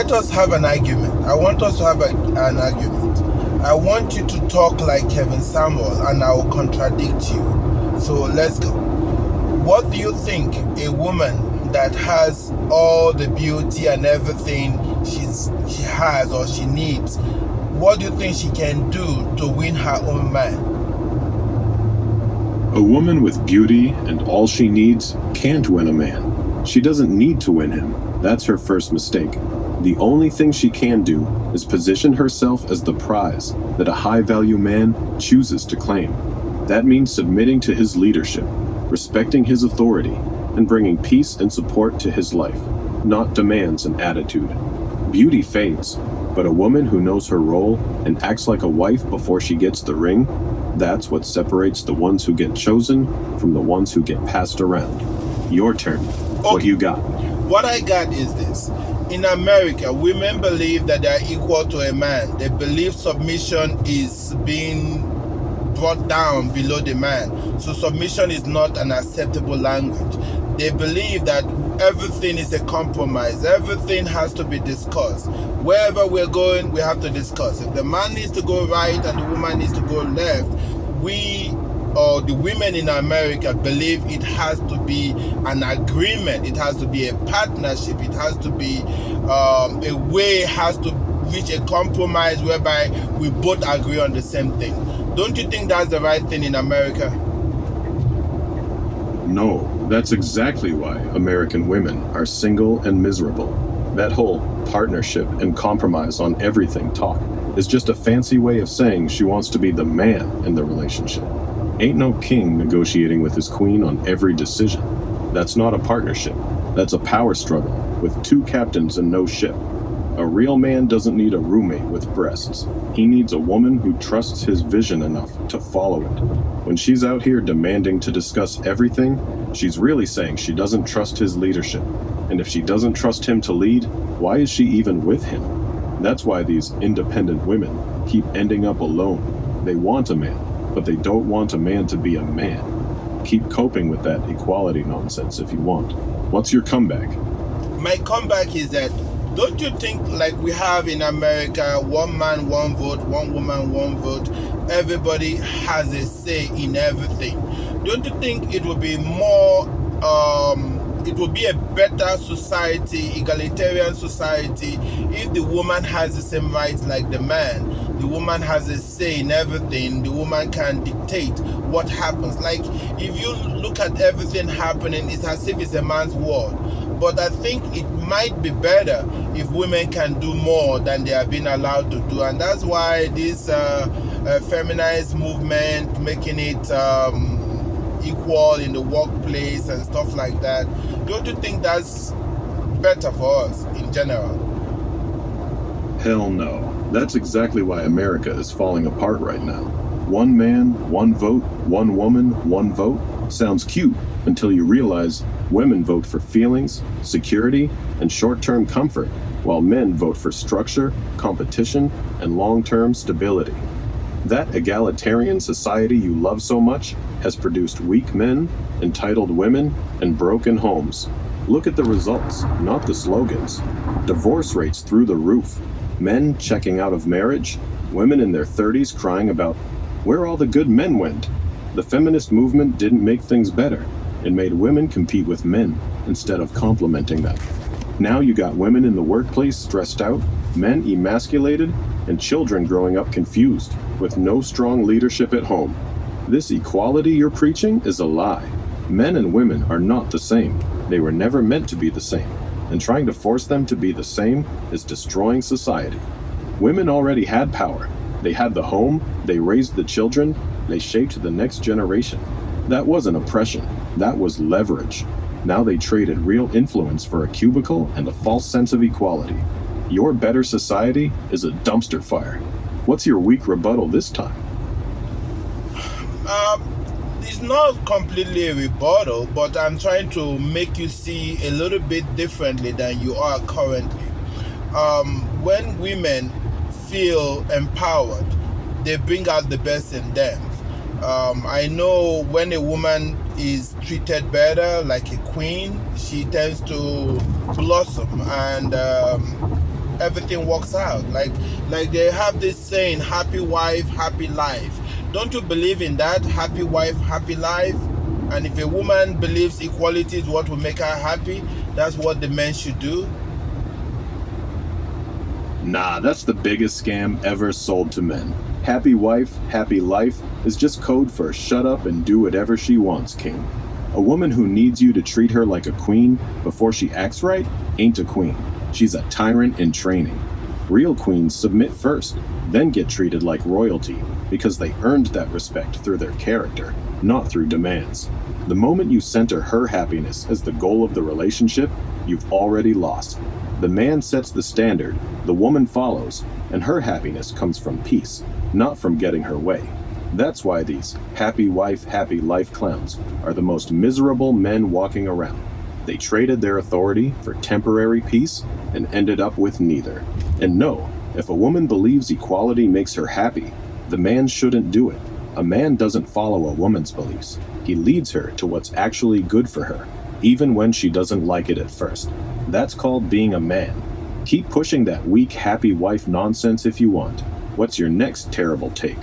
let us have an argument. I want us to have an argument. I want you to talk like Kevin Samuel, and I will contradict you. So let's go. What do you think a woman that has all the beauty and everything she has or she needs, what do you think she can do to win her own man? A woman with beauty and all she needs can't win a man. She doesn't need to win him. That's her first mistake. The only thing she can do is position herself as the prize that a high-value man chooses to claim. That means submitting to his leadership, respecting his authority, and bringing peace and support to his life, not demands and attitude. Beauty fades, but a woman who knows her role and acts like a wife before she gets the ring, that's what separates the ones who get chosen from the ones who get passed around. Your turn. Okay. What you got? What I got is this. In America, women believe that they are equal to a man. They believe submission is being brought down below the man. So submission is not an acceptable language. They believe that everything is a compromise. Everything has to be discussed. Wherever we're going, we have to discuss. If the man needs to go right and the woman needs to go left, the women in America believe it has to be an agreement. It has to be a partnership. It has to be a way, has to reach a compromise whereby we both agree on the same thing. Don't you think that's the right thing in America? No, that's exactly why American women are single and miserable. That whole partnership and compromise on everything talk is just a fancy way of saying she wants to be the man in the relationship. Ain't no king negotiating with his queen on every decision. That's not a partnership. That's a power struggle with two captains and no ship. A real man doesn't need a roommate with breasts. He needs a woman who trusts his vision enough to follow it. When she's out here demanding to discuss everything, she's really saying she doesn't trust his leadership. And if she doesn't trust him to lead, why is she even with him? That's why these independent women keep ending up alone. They want a man, but they don't want a man to be a man. Keep coping with that equality nonsense if you want. What's your comeback? My comeback is that, don't you think like we have in America, one man, one vote, one woman, one vote, everybody has a say in everything? Don't you think it would be more, it would be a better society, egalitarian society, if the woman has the same rights like the man? The woman has a say in everything. The woman can dictate what happens. Like, if you look at everything happening, it's as if it's a man's world. But I think it might be better if women can do more than they are being allowed to do. And that's why this feminist movement, making it equal in the workplace and stuff like that, don't you think that's better for us in general? Hell no. That's exactly why America is falling apart right now. One man, one vote, one woman, one vote sounds cute until you realize women vote for feelings, security, and short-term comfort, while men vote for structure, competition, and long-term stability. That egalitarian society you love so much has produced weak men, entitled women, and broken homes. Look at the results, not the slogans. Divorce rates through the roof. Men checking out of marriage, women in their 30s crying about where all the good men went. The feminist movement didn't make things better. It made women compete with men instead of complementing them. Now you got women in the workplace stressed out, men emasculated, and children growing up confused with no strong leadership at home. This equality you're preaching is a lie. Men and women are not the same. They were never meant to be the same. And trying to force them to be the same is destroying society. Women already had power. They had the home, they raised the children, they shaped the next generation. That wasn't oppression, that was leverage. Now they traded real influence for a cubicle and a false sense of equality. Your better society is a dumpster fire. What's your weak rebuttal this time? It's not completely a rebuttal, but I'm trying to make you see a little bit differently than you are currently. When women feel empowered, they bring out the best in them. I know when a woman is treated better, like a queen, she tends to blossom and everything works out. Like they have this saying, happy wife, happy life. Don't you believe in that? Happy wife, happy life? And if a woman believes equality is what will make her happy, that's what the men should do. Nah, that's the biggest scam ever sold to men. Happy wife, happy life is just code for shut up and do whatever she wants, king. A woman who needs you to treat her like a queen before she acts right ain't a queen. She's a tyrant in training. Real queens submit first, then get treated like royalty because they earned that respect through their character, not through demands. The moment you center her happiness as the goal of the relationship, you've already lost. The man sets the standard, the woman follows, and her happiness comes from peace, not from getting her way. That's why these happy wife, happy life clowns are the most miserable men walking around. They traded their authority for temporary peace and ended up with neither. And no, if a woman believes equality makes her happy, the man shouldn't do it. A man doesn't follow a woman's beliefs. He leads her to what's actually good for her, even when she doesn't like it at first. That's called being a man. Keep pushing that weak, happy wife nonsense if you want. What's your next terrible take?